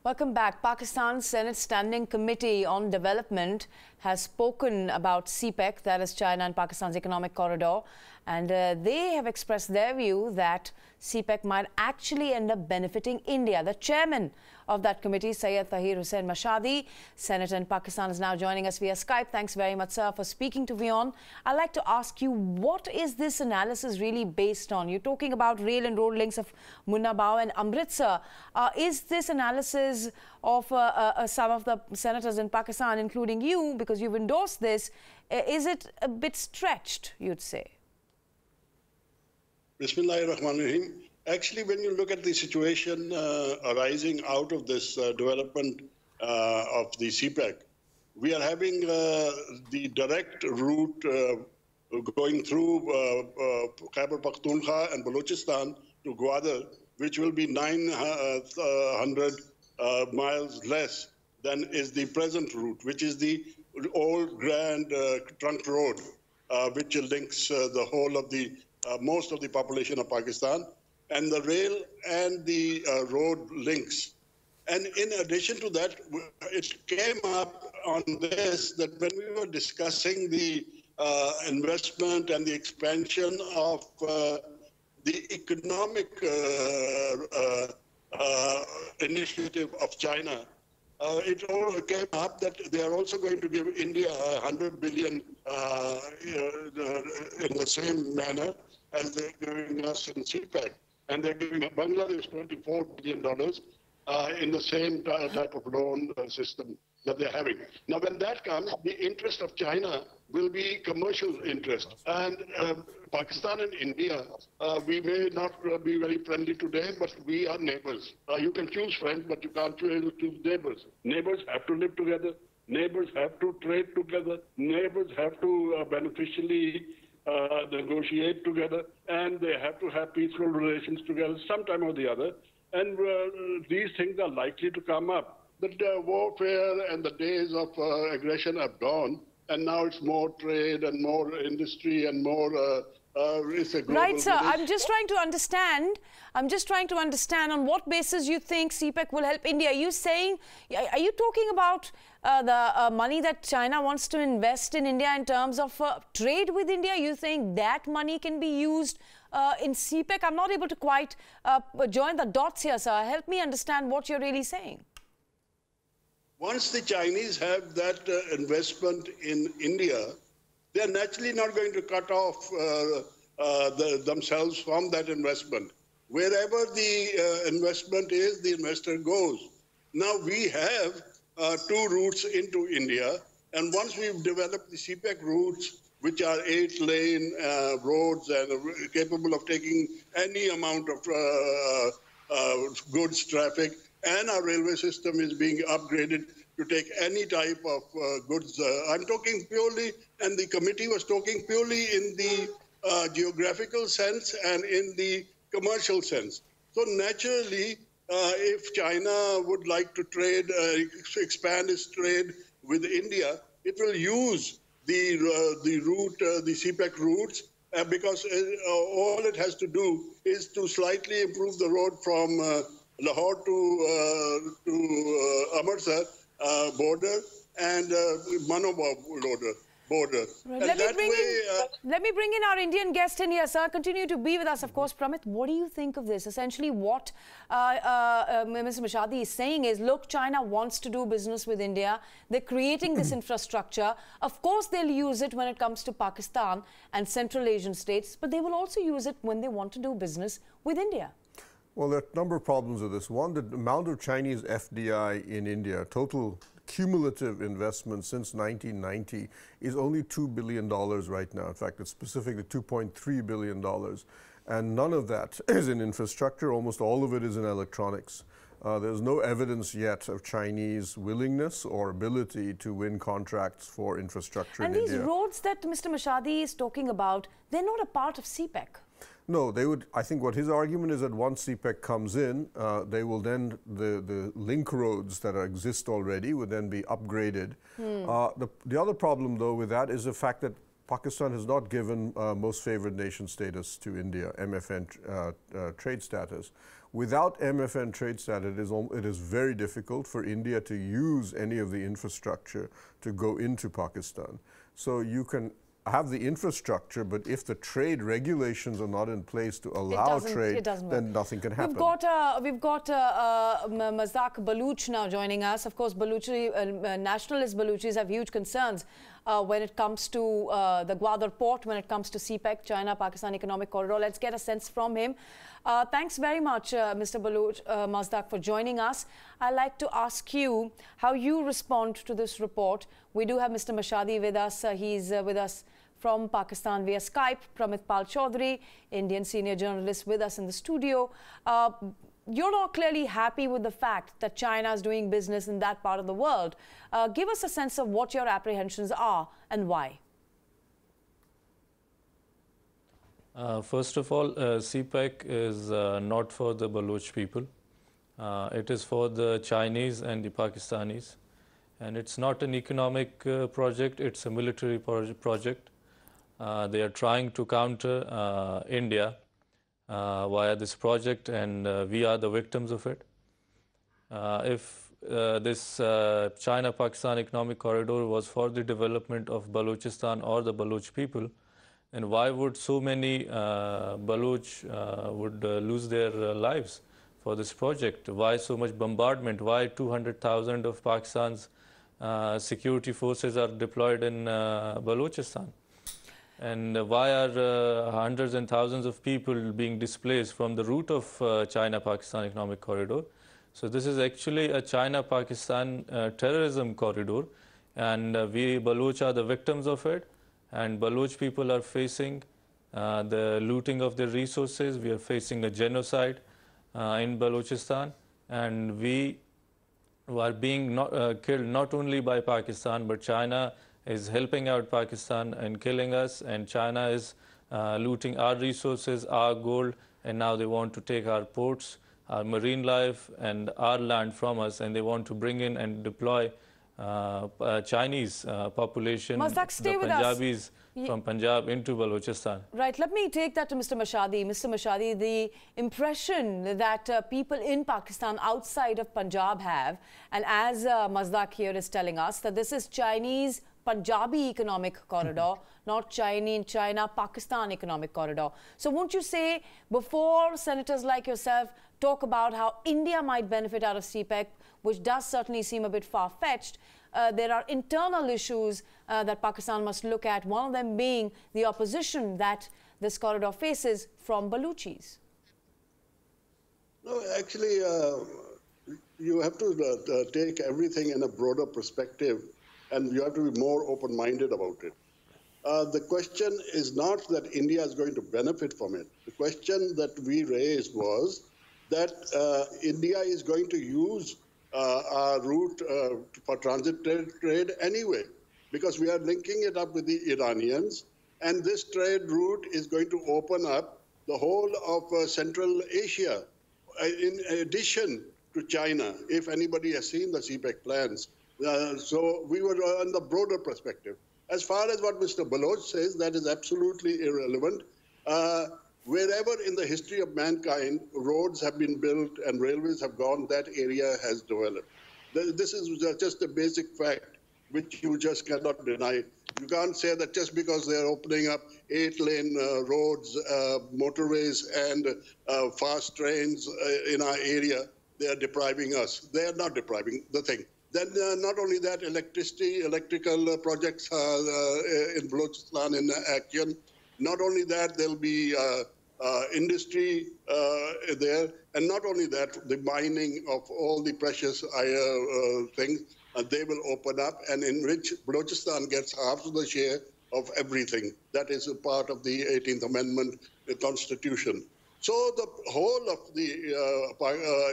Welcome back. Pakistan's Senate Standing Committee on Development has spoken about CPEC, that is China and Pakistan's economic corridor, and they have expressed their view that CPEC might actually end up benefiting India. The chairman of that committee, Syed Tahir Hussain Mashhadi, senator in Pakistan, is now joining us via Skype. Thanks very much, sir, for speaking to WION. I'd like to ask you, what is this analysis really based on? You're talking about rail and road links of Munnabao and Amritsar. Is this analysis of some of the senators in Pakistan, including you, because you've endorsed this, is it a bit stretched, you'd say? Bismillahirrahmanirrahim. Actually, when you look at the situation arising out of this development of the CPEC, we are having the direct route going through Khyber Pakhtunkhwa and Balochistan to Gwadar, which will be 900 miles less than is the present route, which is the old grand trunk road, which links the whole of the most of the population of Pakistan, and the rail and the road links. And in addition to that, it came up on this that when we were discussing the investment and the expansion of the economic initiative of China, it all came up that they are also going to give India 100 billion in the same manner as they're giving us in CPEC. And they're giving Bangladesh $24 billion in the same type of loan system that they're having. Now, when that comes, the interest of China will be commercial interest. And Pakistan and India, we may not be very friendly today, but we are neighbors. You can choose friends, but you can't choose neighbors. Neighbors have to live together. Neighbors have to trade together. Neighbors have to beneficially negotiate together, and they have to have peaceful relations together sometime or the other. And these things are likely to come up. The warfare and the days of aggression have gone, and now it's more trade and more industry and more it's a global right, sir. village. I'm just trying to understand on what basis you think CPEC will help India. Are you saying, are you talking about the money that China wants to invest in India in terms of trade with India? Are you saying that money can be used in CPEC? I'm not able to quite join the dots here, sir. Help me understand what you're really saying. Once the Chinese have that investment in India, they're naturally not going to cut off themselves from that investment. Wherever the investment is, the investor goes. Now we have 2 routes into India, and once we've developed the CPEC routes, which are 8-lane roads and capable of taking any amount of goods traffic, and our railway system is being upgraded to take any type of goods. I'm talking purely, and the committee was talking purely in the geographical sense and in the commercial sense. So naturally, if China would like to trade, expand its trade with India, it will use the route, the CPEC routes, because all it has to do is to slightly improve the road from Lahore to Amritsar border and Manobao border. Right. And let me bring in our Indian guest in here, sir. Continue to be with us, of course. Pramit, what do you think of this? Essentially, what Mr. Mashhadi is saying is, look, China wants to do business with India. They're creating this infrastructure. Of course, they'll use it when it comes to Pakistan and Central Asian states, but they will also use it when they want to do business with India. Well, there are a number of problems with this. One, the amount of Chinese FDI in India, total cumulative investment since 1990, is only $2 billion right now. In fact, it's specifically $2.3 billion. And none of that is in infrastructure. Almost all of it is in electronics. There's no evidence yet of Chinese willingness or ability to win contracts for infrastructure in India. And these roads that Mr. Mashhadi is talking about, they're not a part of CPEC. No, they would. I think what his argument is that once CPEC comes in, they will then, the link roads that exist already would then be upgraded. The other problem, though, with that is the fact that Pakistan has not given most favored nation status to India, MFN trade status. Without MFN trade status, it is very difficult for India to use any of the infrastructure to go into Pakistan. So you can have the infrastructure, but if the trade regulations are not in place to allow trade, then nothing can happen. We've got Mazdak Baloch now joining us. Of course, nationalist Balochis have huge concerns when it comes to the Gwadar port, when it comes to CPEC, China-Pakistan Economic Corridor. Let's get a sense from him. Thanks very much, Mr. Baloch, Mazdak, for joining us. I'd like to ask you how you respond to this report. We do have Mr. Mashadi with us. He's with us from Pakistan via Skype. Pramit Pal Chaudhary, Indian senior journalist, with us in the studio. You're not clearly happy with the fact that China is doing business in that part of the world. Give us a sense of what your apprehensions are and why. First of all, CPEC is not for the Baloch people. It is for the Chinese and the Pakistanis. And it's not an economic project, it's a military project. They are trying to counter India via this project, and we are the victims of it. If this China-Pakistan Economic Corridor was for the development of Balochistan or the Baloch people, and why would so many Baloch would lose their lives for this project? Why so much bombardment? Why 200,000 of Pakistan's security forces are deployed in Balochistan? And why are hundreds and thousands of people being displaced from the route of China-Pakistan Economic Corridor? So this is actually a China-Pakistan terrorism corridor, and we Baloch are the victims of it. And Baloch people are facing the looting of their resources. We are facing a genocide in Balochistan, and we are being killed not only by Pakistan, but China is helping out Pakistan and killing us, and China is looting our resources, our gold, and now they want to take our ports, our marine life, and our land from us, and they want to bring in and deploy Chinese population, Mazdak, stay the with Punjabis us. From Punjab into Balochistan. Right, let me take that to Mr. Mashadi. Mr. Mashadi, the impression that people in Pakistan outside of Punjab have, and as Mazdak here is telling us, that this is Chinese Punjabi economic corridor, not China-Pakistan economic corridor. So won't you say, before senators like yourself talk about how India might benefit out of CPEC, which does certainly seem a bit far-fetched, there are internal issues that Pakistan must look at, one of them being the opposition that this corridor faces from Balochis? No, actually, you have to take everything in a broader perspective, and you have to be more open-minded about it. The question is not that India is going to benefit from it. The question that we raised was that India is going to use our route for transit trade anyway, because we are linking it up with the Iranians, and this trade route is going to open up the whole of Central Asia, in addition to China, if anybody has seen the CPEC plans. So we were on the broader perspective. As far as what Mr. Baloch says, that is absolutely irrelevant. Wherever in the history of mankind roads have been built and railways have gone, that area has developed. This is just a basic fact which you just cannot deny. You can't say that just because they're opening up 8-lane roads, motorways, and fast trains in our area, they are depriving us. They are not depriving the thing. Then not only that, electrical projects in Balochistan in action. Not only that, there'll be industry there, and not only that, the mining of all the precious things, they will open up, and in which Balochistan gets half of the share of everything. That is a part of the 18th Amendment Constitution. So the whole of the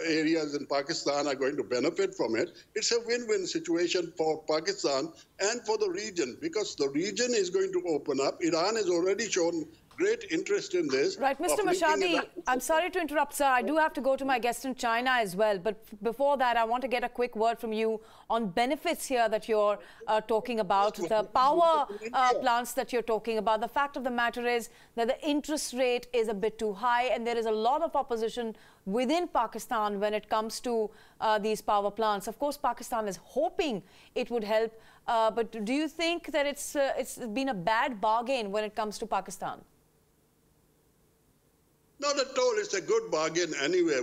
areas in Pakistan are going to benefit from it. It's a win-win situation for Pakistan and for the region, because the region is going to open up. Iran has already shown great interest in this. Right, Mr. Mashadi, I'm sorry to interrupt, sir. I do have to go to my guest in China as well. But before that, I want to get a quick word from you on benefits here that you're talking about, the power plants that you're talking about. The fact of the matter is that the interest rate is a bit too high, and there is a lot of opposition within Pakistan when it comes to these power plants. Of course, Pakistan is hoping it would help. But do you think that it's been a bad bargain when it comes to Pakistan? Not at all. It's a good bargain anyway.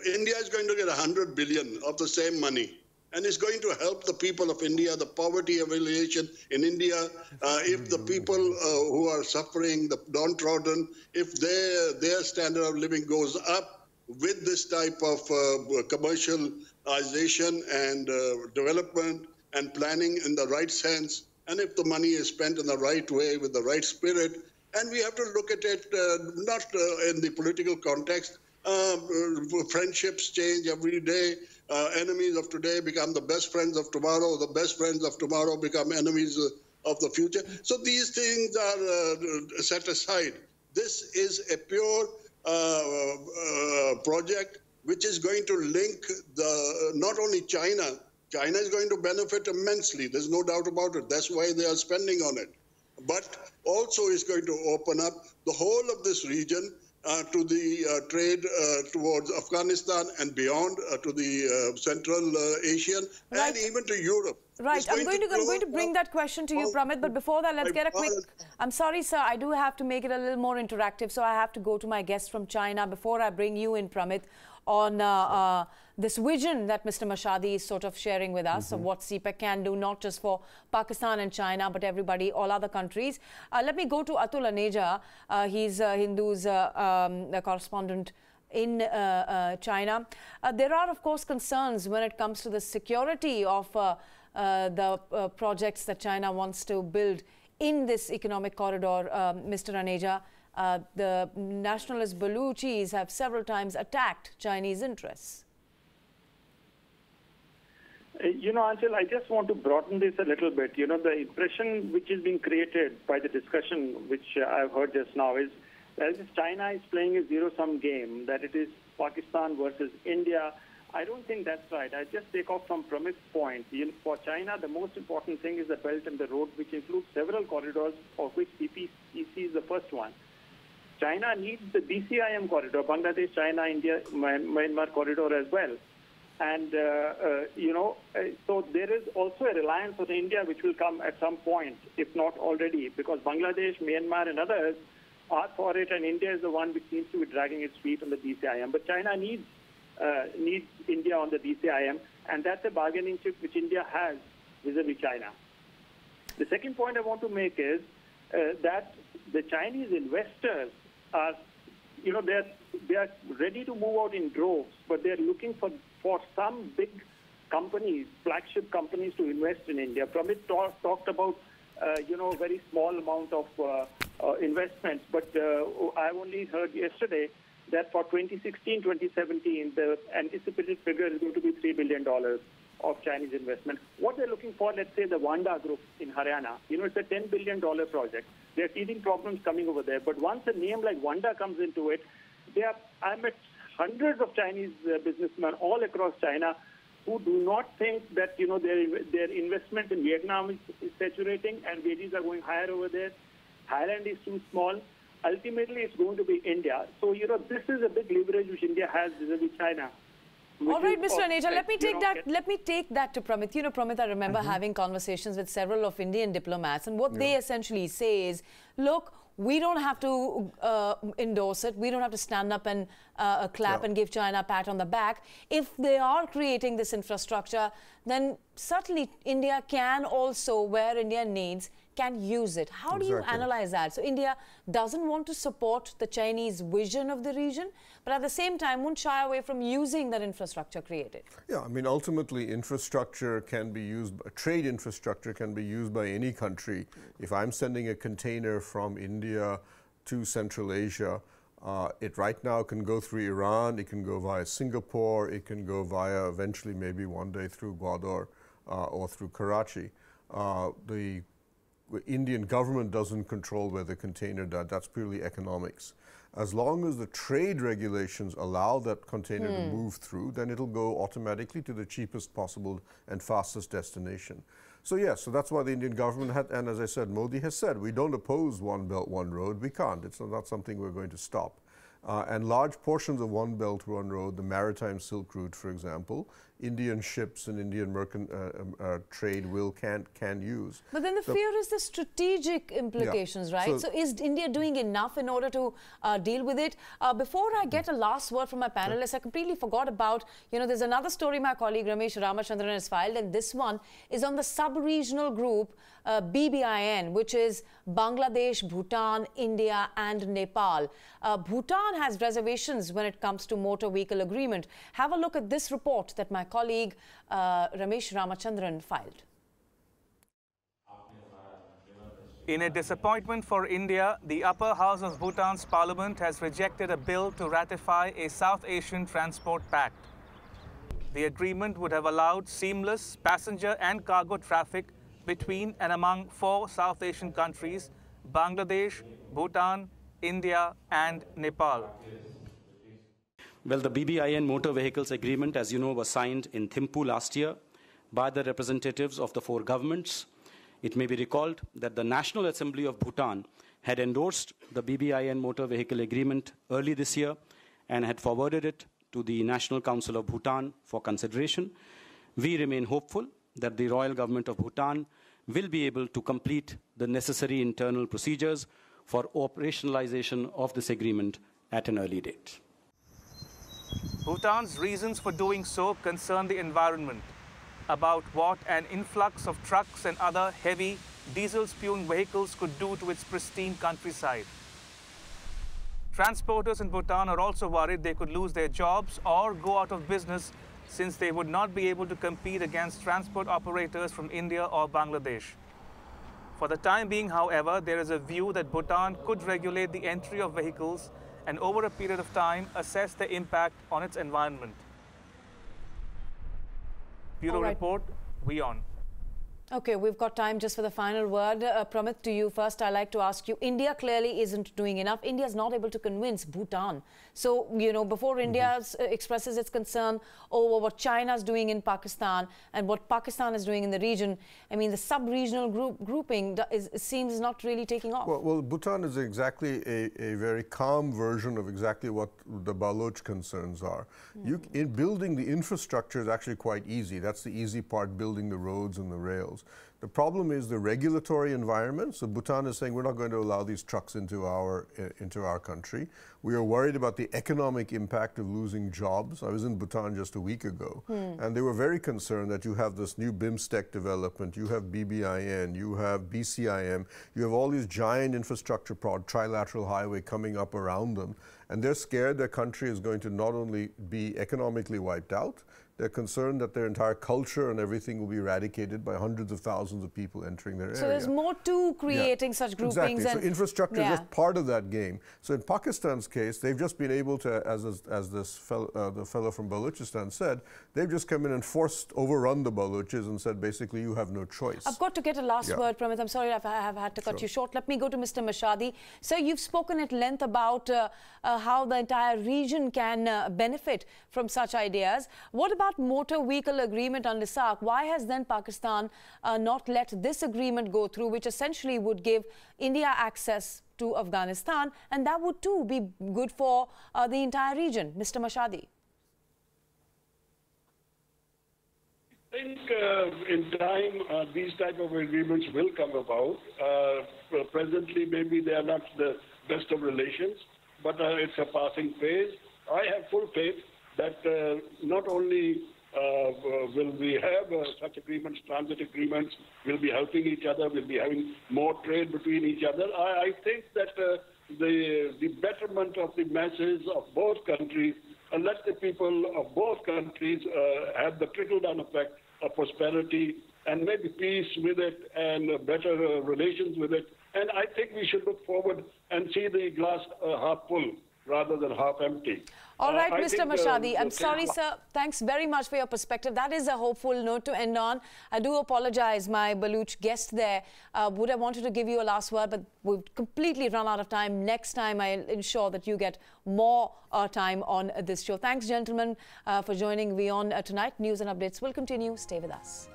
India is going to get 100 billion of the same money. And it's going to help the people of India, the poverty alleviation in India. If the people who are suffering, the downtrodden, if their standard of living goes up with this type of commercialization and development and planning in the right sense, and if the money is spent in the right way with the right spirit, and we have to look at it not in the political context. Friendships change every day. Enemies of today become the best friends of tomorrow. The best friends of tomorrow become enemies of the future. So these things are set aside. This is a pure project which is going to link not only China. China is going to benefit immensely. There's no doubt about it. That's why they are spending on it. But also is going to open up the whole of this region to the trade towards Afghanistan and beyond, to the Central Asian, and even to Europe. Right, I'm going to bring that question to you, Pramit, but before that, let's get a quick... I'm sorry, sir, I do have to make it a little more interactive, so I have to go to my guest from China before I bring you in, Pramit, on this vision that Mr. Mashadi is sort of sharing with us of what CPEC can do, not just for Pakistan and China, but everybody, all other countries. Let me go to Atul Aneja. He's Hindu's correspondent in China. There are, of course, concerns when it comes to the security of the projects that China wants to build in this economic corridor, Mr. Aneja. The nationalist Baluchis have several times attacked Chinese interests. You know, Anshul, I just want to broaden this a little bit. You know, the impression which is being created by the discussion which I've heard just now is that China is playing a zero-sum game, that it is Pakistan versus India. I don't think that's right. I just take off from Pramit's point. For China, the most important thing is the Belt and the Road, which includes several corridors, of which CPEC is the first one. China needs the BCIM corridor, Bangladesh, China, India, Myanmar corridor as well. And, you know, so there is also a reliance on India which will come at some point, if not already, because Bangladesh, Myanmar and others are for it, and India is the one which seems to be dragging its feet on the BCIM. But China needs India on the BCIM, and that's a bargaining chip which India has vis-a-vis China. The second point I want to make is that the Chinese investors are, you know, they are ready to move out in droves, but they're looking for some big companies, flagship companies to invest in India. Pramit talked about, you know, a very small amount of investments, but I've only heard yesterday that for 2016-2017, the anticipated figure is going to be $3 billion of Chinese investment. What they're looking for, let's say the Wanda Group in Haryana, you know, it's a $10 billion project. There are teething problems coming over there, but once a name like Wanda comes into it, I met hundreds of Chinese businessmen all across China who do not think that, you know, their investment in Vietnam is saturating and wages are going higher over there. Thailand is too small. Ultimately, it's going to be India. So, you know, this is a big leverage which India has vis-a-vis China. All right, Mr. Aneja, let me take that to Pramit. You know, Pramit, I remember having conversations with several of Indian diplomats, and what they essentially say is, look, we don't have to endorse it. We don't have to stand up and clap and give China a pat on the back. If they are creating this infrastructure, then certainly India can also, where India needs, can use it. How do you analyze that? So India doesn't want to support the Chinese vision of the region, but at the same time won't shy away from using that infrastructure created. Yeah, I mean, ultimately infrastructure can be used, trade infrastructure can be used by any country. If I'm sending a container from India to Central Asia, it right now can go through Iran, it can go via Singapore, it can go via eventually maybe one day through Gwadar or through Karachi. The Indian government doesn't control where the container does. That's purely economics. As long as the trade regulations allow that container to move through, then it'll go automatically to the cheapest possible and fastest destination. So yes, so that's why the Indian government had, and as I said, Modi has said, we don't oppose one belt, one road. We can't. It's not something we're going to stop. And large portions of One Belt, One Road, the maritime Silk Route, for example, Indian ships and Indian trade can use. But then the fear is the strategic implications, right? So is India doing enough in order to deal with it? Before I get a last word from my panelists, I completely forgot about, there's another story my colleague Ramesh Ramachandran has filed, and this one is on the sub-regional group BBIN, which is Bangladesh, Bhutan, India and Nepal. Bhutan has reservations when it comes to motor vehicle agreement. Have a look at this report that my colleague Ramesh Ramachandran filed. In a disappointment for India, the upper house of Bhutan's parliament has rejected a bill to ratify a South Asian Transport Pact. The agreement would have allowed seamless passenger and cargo traffic between and among 4 South Asian countries, Bangladesh, Bhutan, India and Nepal. Well, the BBIN Motor Vehicles Agreement, as you know, was signed in Thimphu last year by the representatives of the 4 governments. It may be recalled that the National Assembly of Bhutan had endorsed the BBIN Motor Vehicle Agreement early this year and had forwarded it to the National Council of Bhutan for consideration. We remain hopeful that the Royal Government of Bhutan will be able to complete the necessary internal procedures for operationalization of this agreement at an early date. Bhutan's reasons for doing so concern the environment, about what an influx of trucks and other heavy diesel-spewing vehicles could do to its pristine countryside. Transporters in Bhutan are also worried they could lose their jobs or go out of business, since they would not be able to compete against transport operators from India or Bangladesh. For the time being, however, there is a view that Bhutan could regulate the entry of vehicles and over a period of time assess the impact on its environment. Bureau Report, WION. Okay, we've got time just for the final word. Pramit, to you first. I'd like to ask you, India clearly isn't doing enough. India is not able to convince Bhutan. So, before India expresses its concern over what China's doing in Pakistan and what Pakistan is doing in the region, I mean, the sub-regional grouping seems not really taking off. Well, Bhutan is exactly a very calm version of exactly what the Baloch concerns are. In building the infrastructure is actually quite easy. That's the easy part, building the roads and the rails. The problem is the regulatory environment. So Bhutan is saying we're not going to allow these trucks into our country. We are worried about the economic impact of losing jobs. I was in Bhutan just a week ago, and they were very concerned that you have this new BIMSTEC development, you have BBIN, you have BCIM, you have all these giant infrastructure trilateral highway coming up around them, and they're scared their country is going to not only be economically wiped out, they're concerned that their entire culture and everything will be eradicated by hundreds of thousands of people entering their area. So there's more to creating such groupings. Exactly. So infrastructure is just part of that game. So in Pakistan's case, they've just been able to, as this the fellow from Balochistan said, they've just come in and overrun the Balochis and said, basically, you have no choice. I've got to get a last word, Pramit. I'm sorry I have had to cut you short. Let me go to Mr. Mashadi. So you've spoken at length about how the entire region can benefit from such ideas. What about motor vehicle agreement under SAARC? Why has then Pakistan not let this agreement go through, which essentially would give India access to Afghanistan, and that would too be good for the entire region? Mr. Mashadi. I think in time these type of agreements will come about. Presently maybe they are not the best of relations, but it's a passing phase. I have full faith that not only will we have such agreements, transit agreements, we'll be helping each other, we'll be having more trade between each other. I think that the betterment of the masses of both countries, and let the people of both countries have the trickle-down effect of prosperity and maybe peace with it and better relations with it. And I think we should look forward and see the glass half full. rather than half empty. All right, Mr. Mashhadi, I'm sorry, sir. Thanks very much for your perspective. That is a hopeful note to end on. I do apologize, my Baluch guest there. Would have wanted to give you a last word, but we've completely run out of time. Next time, I'll ensure that you get more time on this show. Thanks, gentlemen, for joining WION tonight. News and updates will continue. Stay with us.